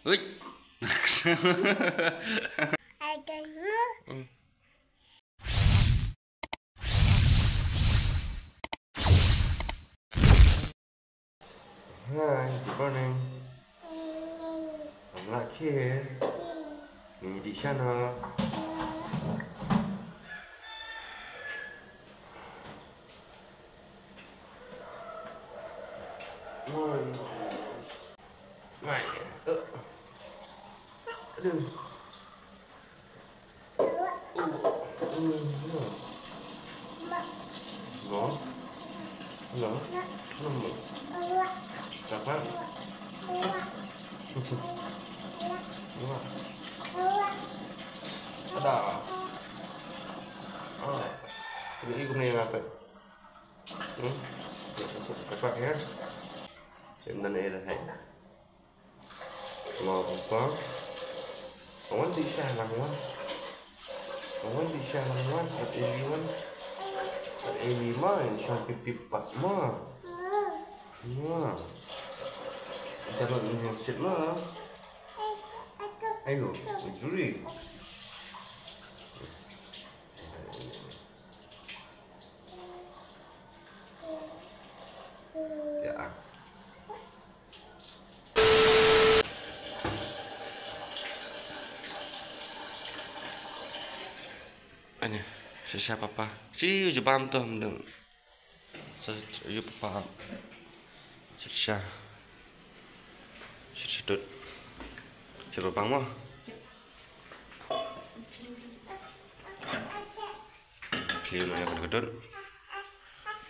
Uy. Hi, good morning. I'm not here. Ini di sana. Aduh. No. Siapa? Ada. Ini guna apa? Cepat ya. Sebenarnya ada hai. Mau apa? Kawan di sana kawan. Kawan di sana kawan. Ini main sampai pipat mah. Wah. Jangan nyecet lah. Ayo, mencuri. Ya. Ini siapa papa? Si jubam tuh mending. Saya papa. Siapa? Sedut. Siapa bang mah? Keliru yang kedut.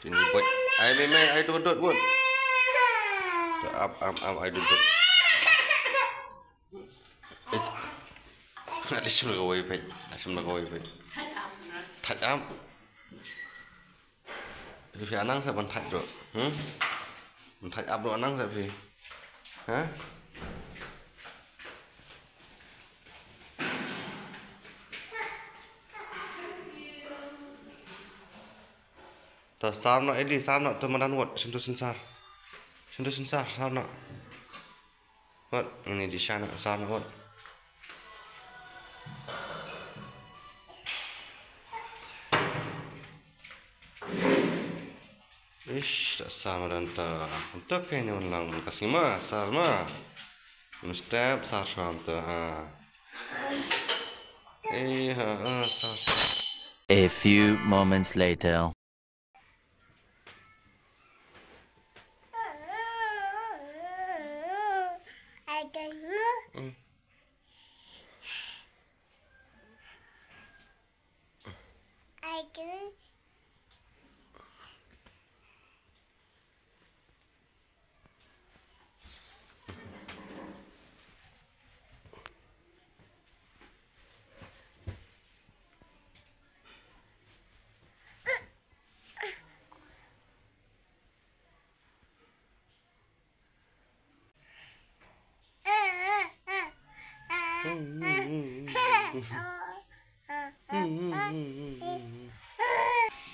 Ini buat. Ayo meme, ayo kedut buat. Ayo kedut. Ada semua kawai pet, semua kawai pet. Thạch am. Vì khả năng sẽ bằng thạch rồi. Bằng thạch áp độ năng sẽ vì. Hả? Tờ sao nó ấy đi sao nó tôi mà đang quật xin tôi xin sao sao nó quật ini di sana sao nó quật ish tak sama dan tak untuk kayaknya ulang kasih mah sama step sarsuam tuh A few moments later.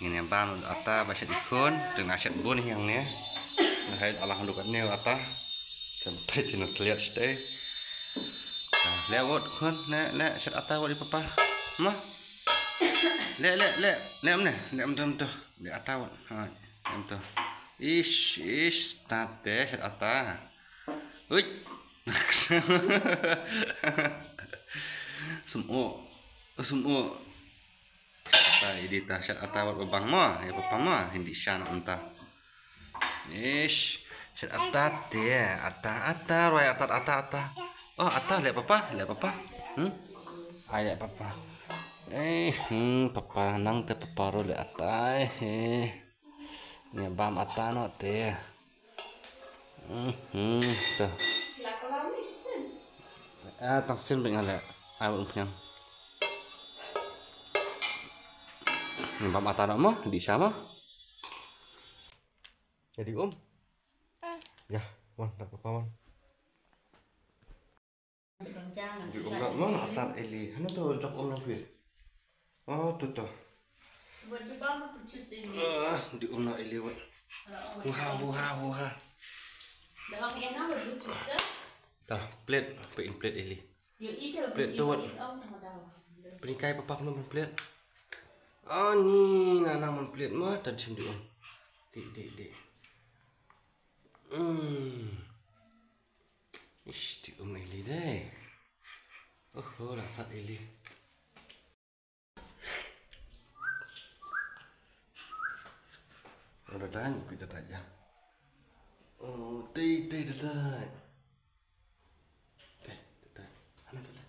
Ini bang ata baca dikon dengan aset bun yang ni, nah Allah handukatnya ata, sampai tidak terlihat stay. Lewat kon, le aset ata wali papa, mah, le mana, le betul, le ata wal, betul. Ish, tante aset ata, uj, semua. Ini tashat atawat babang mah, ya papa mah hindi siya na unta. Ish, shat atat ya, ata, roy ata. Oh, ata le papa. Ay papa. Papa nang te papa ro le ata Ni bam ata no te. Tuh. Tangsin bengale. Awak nyang. Nampak mata nak mah di sana. Jadi ya, wan tak apa wan. Di nak mana asal eli, mana tu jok nak fir. Oh tu. Di nak eli wan. Buha. Dah, plate, pakai plate Eli. Plate tuan. Penikai papa kena plate. Oh ni, nana man plate mah tadi sini on. Dik. Ish, di Eli deh. Oh, rasat Eli. Udah dah, kita aja. Oh, teh dah. Ana dah.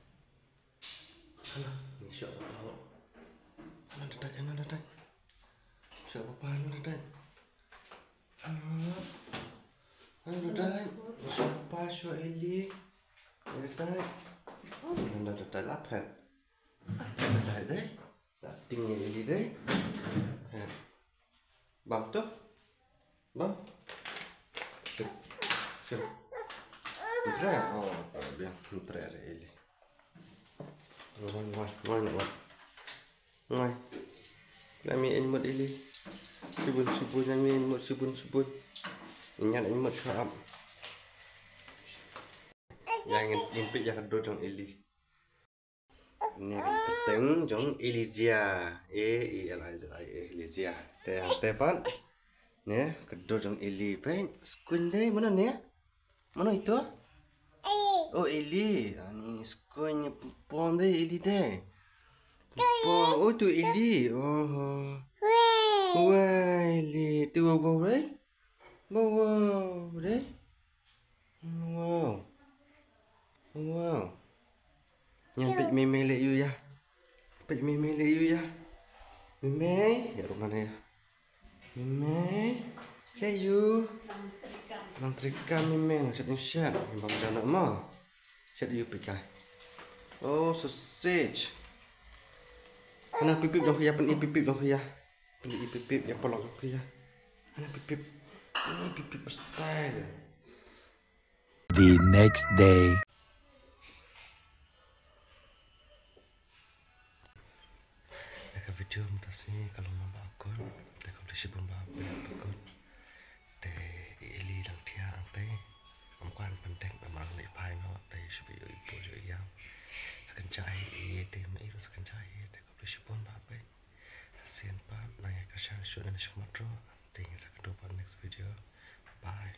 Ana, ni syok apa? Ana dah. Syok apa ana dah? Ana dah. Syok apa syok Eli? Dah. Ana dah lapar. Dah deh. Tak tinggal Eli deh. Bang tu? Bang? Syok. Entrar? Oh, biar entrar Eli. Ngoan. Kami imut Eli. Subun kami imut subun. Ingat imut syarab. Jangan impit jangan dojong Eli. Ini peteng jong Elizia. Elizia. Tepan. Nih, kedua jong Eli. Pen, skun deh mana nih? Mana itu? Oh Eli, ni sekolahnya perempuan deh Eli deh. Perempuan, oh tu Eli. Oh, wah Eli, tu bau deh, bau deh. Wow. Yang meme lek you ya. Meme lek you ya. Meme, ya rumah ya. Meme, lek you. Nang trikam meme, nak syat. Memang dah nak mah. Syat you pikai. Oh, sausage. Ana pipip dong ya, pen pipip dong ya. Pen pipip ya polong ya. Ana pipip. Ini pipip style. The next day. Dekat video mutasi kalau mau bakun, dekat beli si bomba bakun. Eli lang dia ante. Amkan penting memang ni pai no, teh subi ibu jo ya. Sekan cai te mai ro sekan cai dekat beli si bomba apa. Sesian pa nang ya kashan show dan shukmatro. Tengok sekan next video. Bye.